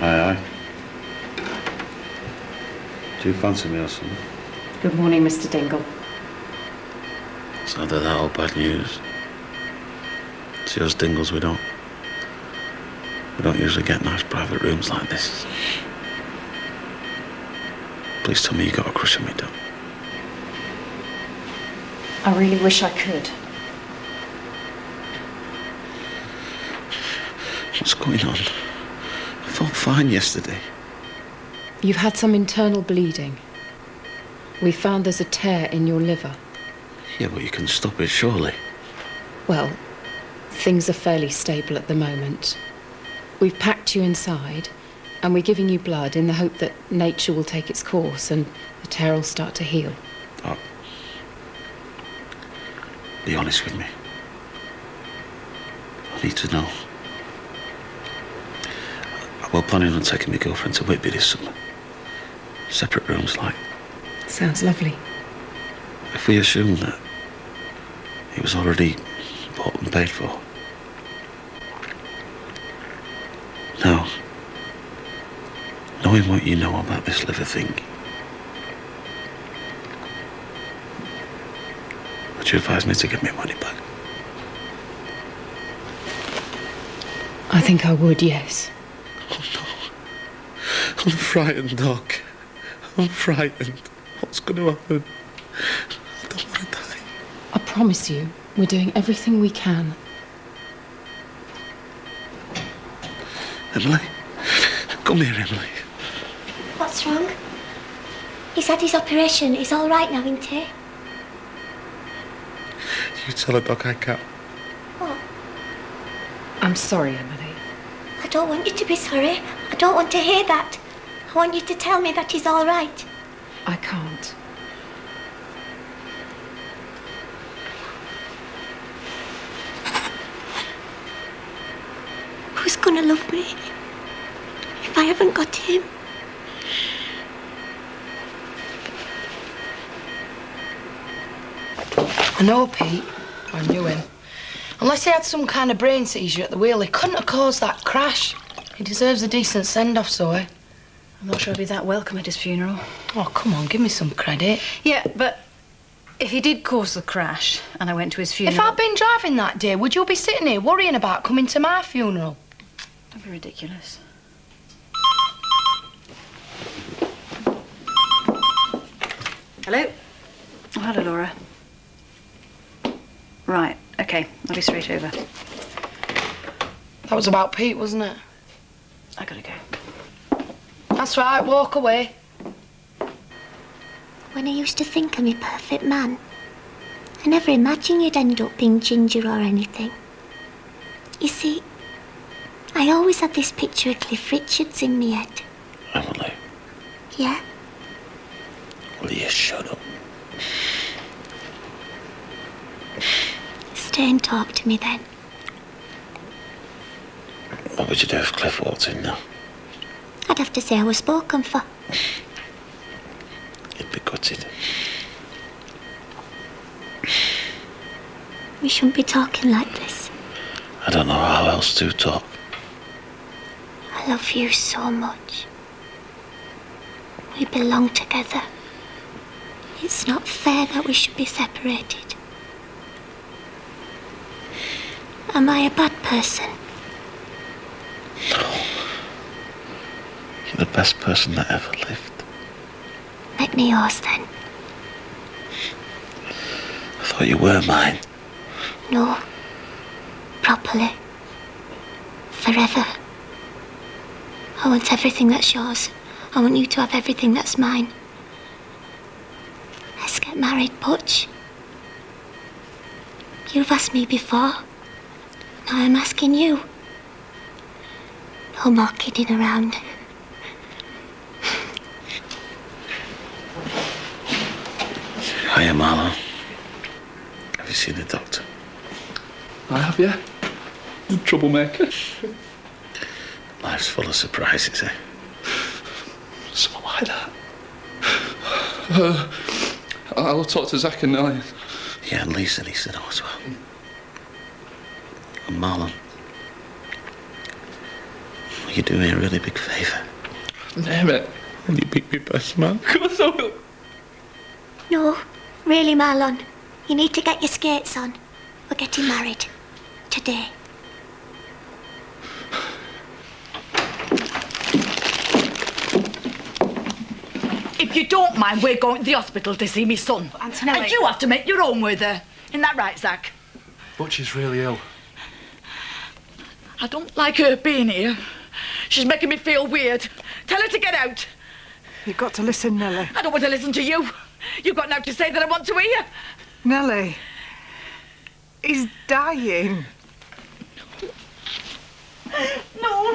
Aye, aye. Do you fancy me or something? Good morning, Mr. Dingle. It's either that or bad news. See, us Dingles, we don't usually get nice private rooms like this. Please tell me you got a crush on me, Dad. I really wish I could. What's going on? I felt fine yesterday. You've had some internal bleeding. We found there's a tear in your liver. Yeah, but you can stop it, surely. Well, things are fairly stable at the moment. We've packed you inside, and we're giving you blood in the hope that nature will take its course and the tear will start to heal. Oh. Be honest with me. I need to know. We're planning on taking my girlfriend to Whitby this summer. Separate rooms, like. Sounds lovely. If we assume that it was already bought and paid for. Now, knowing what you know about this liver thing, would you advise me to get my money back? I think I would, yes. Oh no. I'm frightened, Doc. I'm frightened. What's going to happen? I don't want to die. I promise you, we're doing everything we can. Emily? Come here, Emily. What's wrong? He's had his operation. He's all right now, isn't he? You tell her, Doc, I can't. What? I'm sorry, Emily. I don't want you to be sorry. I don't want to hear that. I want you to tell me that he's all right. I can't. Who's gonna love me if I haven't got him? I know, Pete. I knew him. Unless he had some kind of brain seizure at the wheel, he couldn't have caused that crash. He deserves a decent send-off, Zoe. I'm not sure I'll be that welcome at his funeral. Oh, come on, give me some credit. Yeah, but if he did cause the crash and I went to his funeral... If I'd been driving that day, would you be sitting here worrying about coming to my funeral? Don't be ridiculous. Hello? Oh, hello, Laura. Right, OK, I'll be straight over. That was about Pete, wasn't it? I gotta go. That's right, walk away. When I used to think of me perfect man, I never imagined you'd end up being ginger or anything. You see, I always had this picture of Cliff Richards in my head. Emily. Yeah? Will you shut up? Stay and talk to me then. What would you do if Cliff walked in now? I'd have to say I was spoken for. He'd be gutted. We shouldn't be talking like this. I don't know how else to talk. I love you so much. We belong together. It's not fair that we should be separated. Am I a bad person? No. You're the best person that ever lived. Make me yours then. I thought you were mine. No. Properly. Forever. I want everything that's yours. I want you to have everything that's mine. Let's get married, Butch. You've asked me before. Now I'm asking you. No more kidding around. Hiya, Marlo. Have you seen the doctor? I have, yeah. The troublemaker. Life's full of surprises, eh? Something like that. I'll talk to Zach and Nellie. Yeah, and Lisa needs to know as well. And Marlon. you do me a really big favour? Name it. Will you be my best man? Of course I will. No, really, Marlon. You need to get your skates on. We're getting married. Today. If you don't mind, we're going to the hospital to see me son. Antonelli. And you have to make your own with her. Isn't that right, Zach? Butch is really ill. I don't like her being here. She's making me feel weird. Tell her to get out. You've got to listen, Nellie. I don't want to listen to you. You've got nothing to say that I want to hear. Nellie. He's dying. No!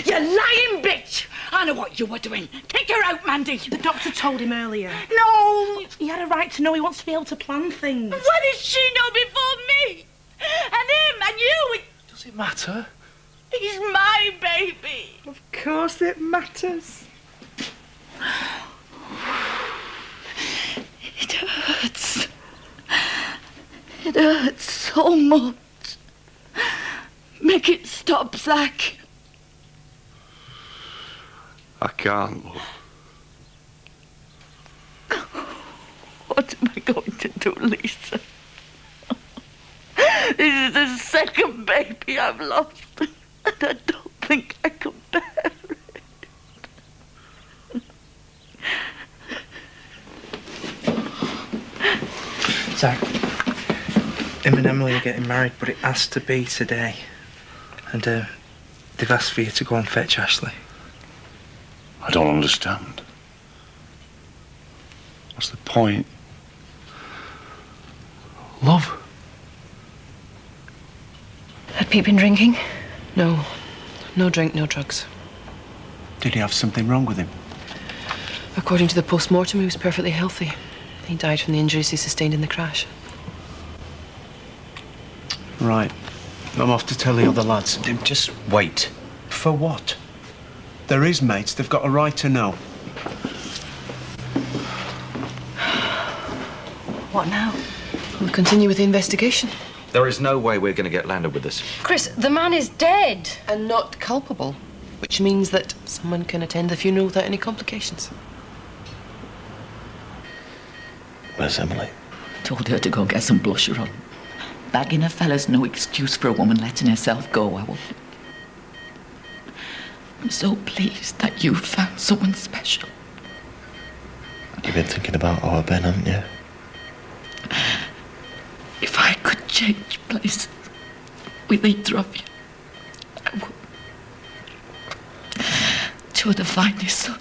You lying bitch! I know what you were doing. Take her out, Mandy. The doctor told him earlier. No! He had a right to know. He wants to be able to plan things. What did she know before me? And him and you. Does it matter? He's my baby. Of course it matters. It hurts. It hurts so much. Make it stop, Zach. I can't, love. What am I going to do, Lisa? This is the second baby I've lost, and I don't think I can bear it. Zach, him and Emily are getting married, but it has to be today. And they've asked for you to go and fetch Ashley. I don't understand. What's the point? Love? Had Pete been drinking? No. No drink, no drugs. Did he have something wrong with him? According to the post-mortem, he was perfectly healthy. He died from the injuries he sustained in the crash. Right. I'm off to tell the other lads. Just wait. For what? They're his mates. They've got a right to know. What now? We'll continue with the investigation. There is no way we're going to get landed with this. Chris, the man is dead. And not culpable. Which means that someone can attend the funeral without any complications. Where's Emily? Told her to go get some blusher on. Bagging a fella's no excuse for a woman letting herself go, I won't. I'm so pleased that you found someone special. You've been thinking about our Ben, haven't you? If I could change places with either of you, I would. You're the finest son.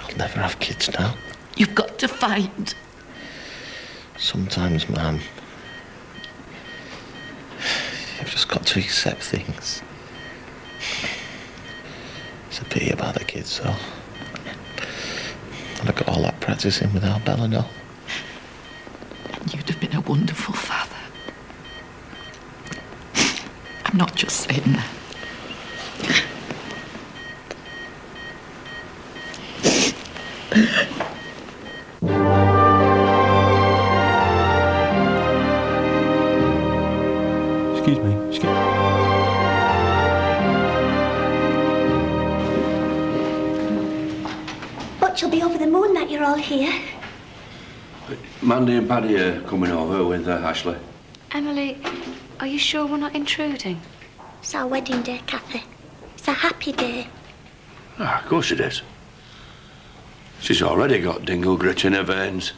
I'll never have kids now. You've got to find. Sometimes, Mum, you've just got to accept things. It's a pity about the kids, though. And I got all that practice in without Bella, no. And you'd have been a wonderful father. I'm not just saying that. Excuse me. Butch will be over the moon that you're all here. Mandy and Paddy are coming over with Ashley. Emily, are you sure we're not intruding? It's our wedding day, Kathy. It's a happy day. Ah, of course it is. She's already got Dingle grit in her veins.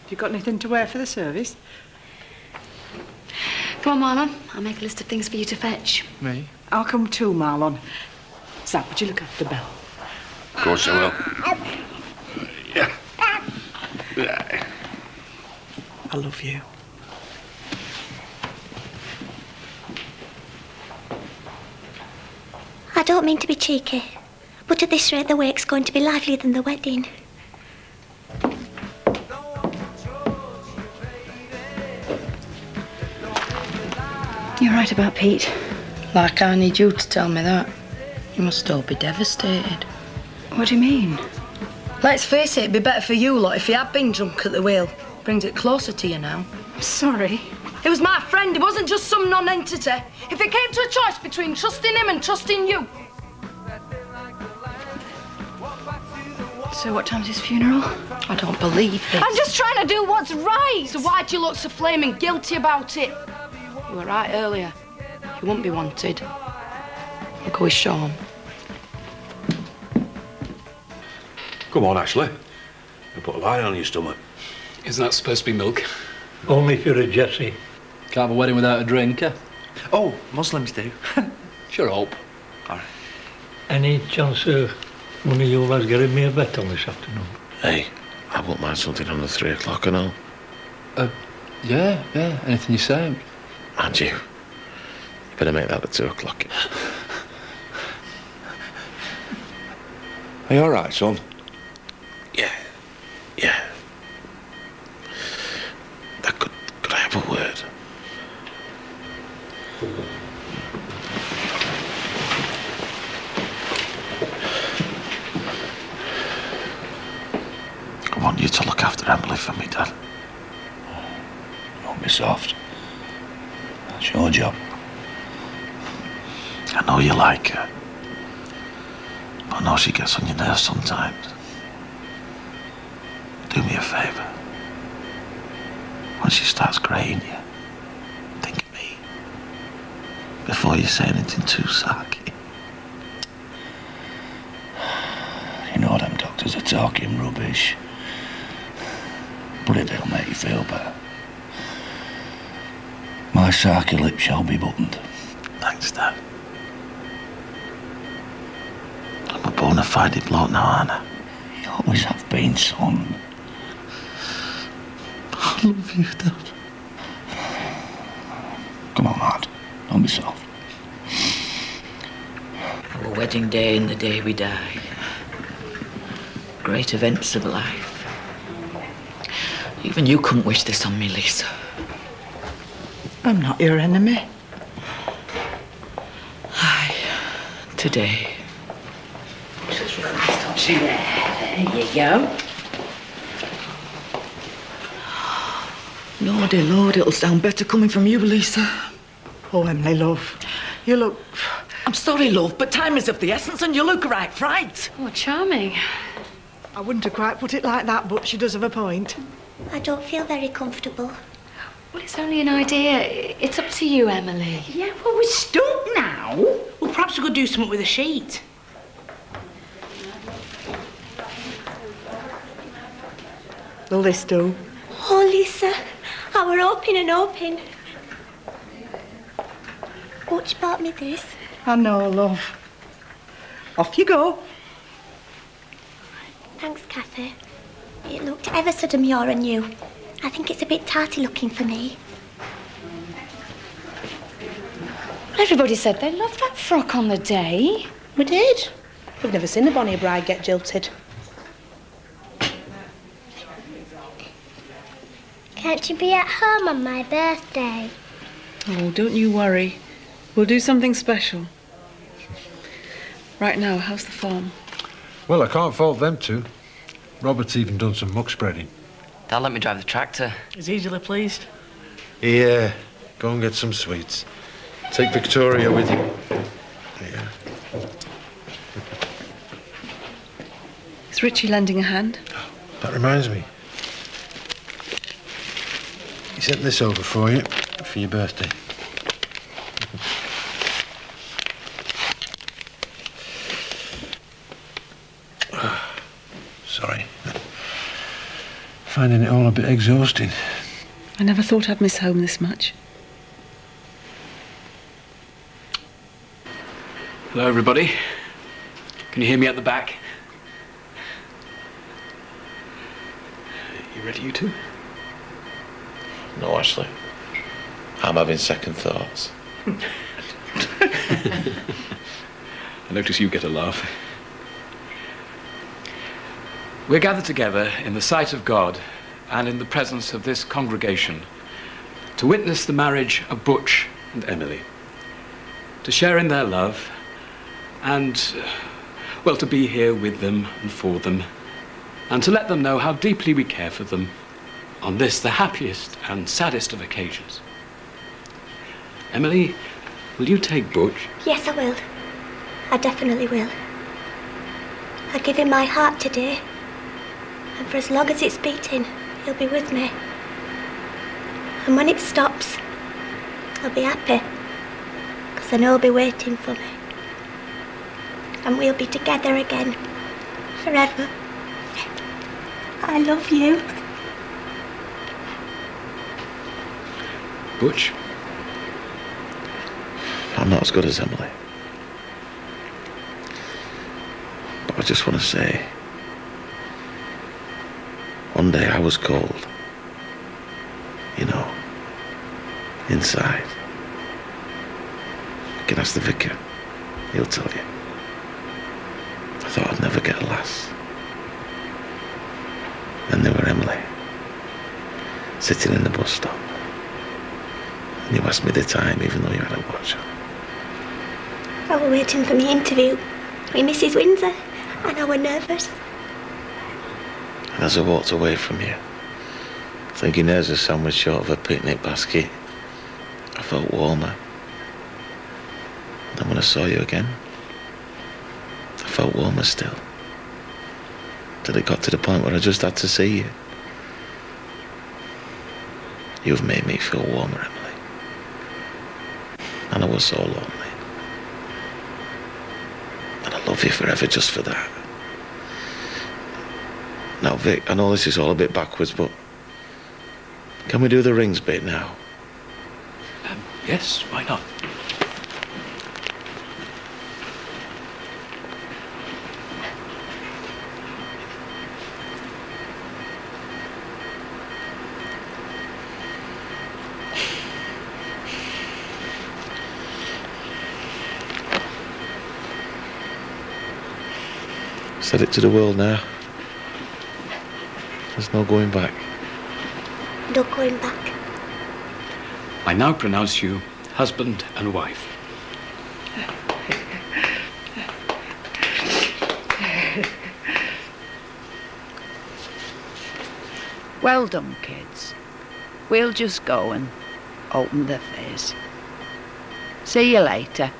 Have you got anything to wear for the service? Come on, Marlon. I'll make a list of things for you to fetch. Me? I'll come too, Marlon. Zach, would you look after Belle? Of course I will. Yeah. I love you. I don't mean to be cheeky, but at this rate the wake's going to be livelier than the wedding. You're right about Pete. Like I need you to tell me that. You must all be devastated. What do you mean? Let's face it, it'd be better for you lot if you had been drunk at the wheel. Brings it closer to you now. Sorry. It was my friend. It wasn't just some non-entity. If it came to a choice between trusting him and trusting you. So what time's his funeral? I don't believe this. I'm just trying to do what's right. So why do you look so flaming guilty about it? You were right earlier. You won't be wanted. I'll go with Sean. Come on, Ashley. You put a line on your stomach. Isn't that supposed to be milk? Only if you're a Jessie. Can't have a wedding without a drink, eh? Oh, Muslims do. Sure hope. All right. Any chance of one of you lads getting me a bet on this afternoon? Hey, I won't mind something on the 3 o'clock and all. Yeah. Anything you say. And you. You better make that at 2 o'clock. Are you all right, son? Yeah. Could I have a word? I want you to look after Emily for me, Dad. Don't be soft. That's your job. I know you like her. But I know she gets on your nerves sometimes. Do me a favour. When she starts greying you, think of me. Before you say anything too sarky. You know them doctors are talking rubbish. But if it'll make you feel better. My sarky lip shall be buttoned. Thanks, Dad. I'm a bona fide bloke now, aren't I? You always have been, son. I love you, Dad. Come on, lad. Don't be soft. Our wedding day and the day we die. Great events of life. Even you couldn't wish this on me, Lisa. I'm not your enemy. Aye, today. There you go. Lordy, Lord, it'll sound better coming from you, Lisa. Oh, Emily, love. You look... I'm sorry, love, but time is of the essence and you look right fright. Oh, charming. I wouldn't have quite put it like that, but she does have a point. I don't feel very comfortable. Well, it's only an idea. It's up to you, Emily. Yeah, well, we're stuck now. Well, perhaps we could do something with a sheet. Will this do? Oh, Lisa, I were hoping and hoping. Butch bought me this. I know, love. Off you go. Thanks, Kathy. It looked ever so demure and new. I think it's a bit tarty looking for me. Everybody said they loved that frock on the day. We did. We've never seen a bonny bride get jilted. Can't you be at home on my birthday? Oh, don't you worry. We'll do something special. Right now, how's the farm? Well, I can't fault them two. Robert's even done some muck spreading. Dad let me drive the tractor. He's easily pleased. Yeah, go and get some sweets. Take Victoria with you. Yeah. Is Richie lending a hand? That reminds me. He sent this over for you, for your birthday. Sorry. Finding it all a bit exhausting. I never thought I'd miss home this much. Hello, everybody. Can you hear me at the back? You ready, you two? No, Ashley. I'm having second thoughts. I notice you get a laugh. We're gathered together in the sight of God and in the presence of this congregation to witness the marriage of Butch and Emily, to share in their love and, well, to be here with them and for them, and to let them know how deeply we care for them on this, the happiest and saddest of occasions. Emily, will you take Butch? Yes, I will. I definitely will. I give him my heart today. And for as long as it's beating, he'll be with me. And when it stops, I'll be happy. Because I know he'll be waiting for me. And we'll be together again. Forever. I love you. Butch? I'm not as good as Emily. But I just want to say, one day I was cold. You know, inside. You can ask the vicar. He'll tell you. I thought I'd never get a lass. And there were Emily, sitting in the bus stop. And you asked me the time, even though you had a watch on. I was waiting for my interview with Mrs. Windsor, and I was nervous. And as I walked away from you, thinking there's a sandwich short of a picnic basket, I felt warmer. And then when I saw you again, I felt warmer still. Till it got to the point where I just had to see you. You've made me feel warmer, Emily. And I was so lonely. And I love you forever just for that. Now, Vic, I know this is all a bit backwards, but can we do the rings bit now? Yes, why not? Said it to the world now. There's no going back. No going back. I now pronounce you husband and wife. Well done, kids. We'll just go and open the fizz. See you later.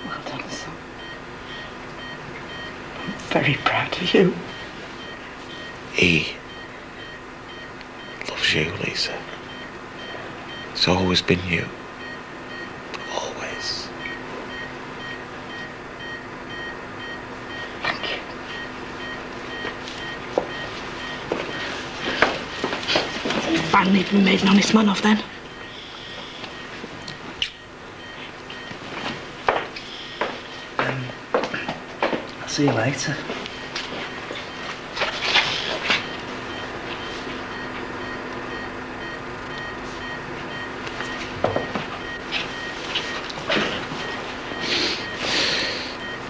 Well done, son. I'm very proud of you. He loves you, Lisa. It's always been you. Always. Thank you. I need to be made an honest man of then. I'll see you later.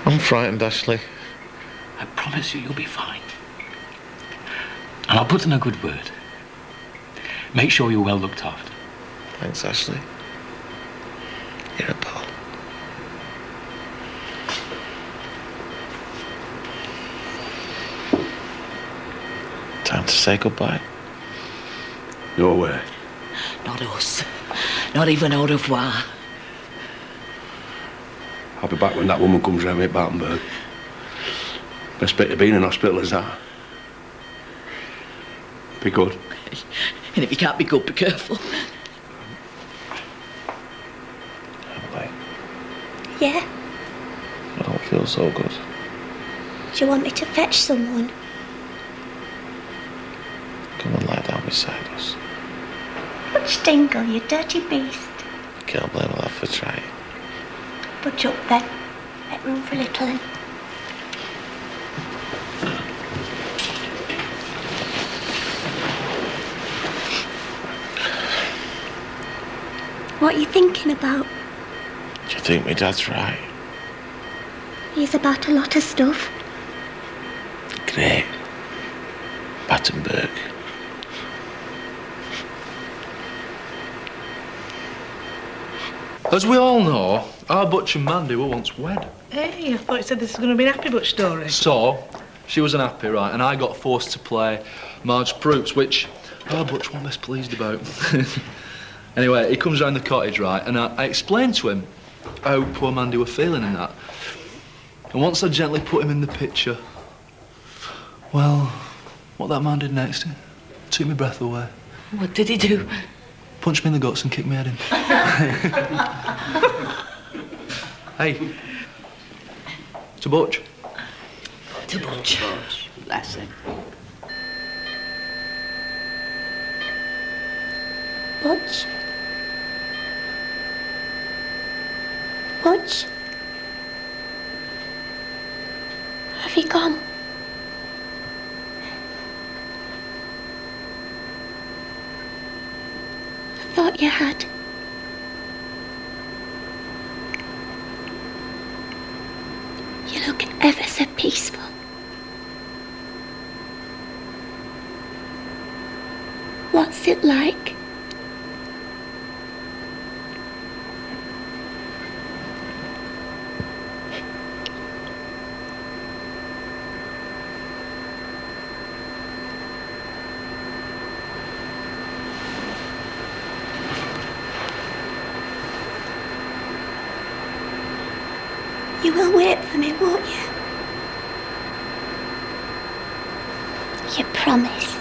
I'm frightened, Ashley. I promise you, you'll be fine. And I'll put in a good word. Make sure you're well looked after. Thanks, Ashley. You're a pal. Time to say goodbye. No way. Not us. Not even au revoir. I'll be back when that woman comes round me at Battenberg. Best bit of being in hospital is that. Be good. And if you can't be good, be careful. Emily, Yeah? I don't feel so good. Do you want me to fetch someone? Come and lie down beside us. Butch, Dingle, you dirty beast. Can't blame a lad for trying. Butch up then. Make room for little un. What are you thinking about? Do you think my dad's right? He's about a lot of stuff. Great. Battenberg. As we all know, our Butch and Mandy were once wed. Hey, I thought you said this was going to be an happy Butch story. So, She was unhappy, right, and I got forced to play Marge Proops, which Butch wasn't best pleased about. Anyway, he comes round the cottage, right, and I explained to him how poor Mandy were feeling and that. And once I gently put him in the picture, well, what that man did next, it took my breath away. What did he do? Punched me in the guts and kicked my head in. Hey, to Butch. To Butch. Bless him. Butch? Butch? Have you gone? I thought you had. You look ever so peaceful. What's it like? You will wait for me, won't you? You promised.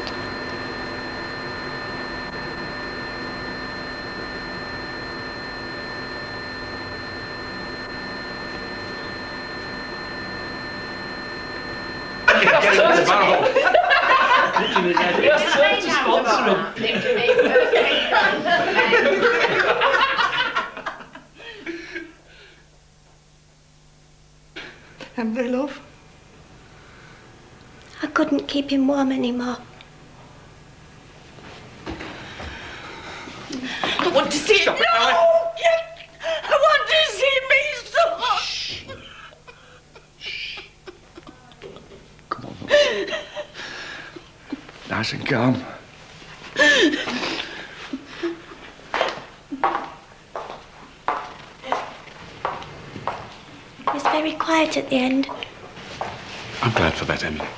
Emmerdale, love? I couldn't keep him warm anymore. I want to see it. No! I want to see me so. Shh. Come on. Nice and calm. It was very quiet at the end. I'm glad for that, Emily.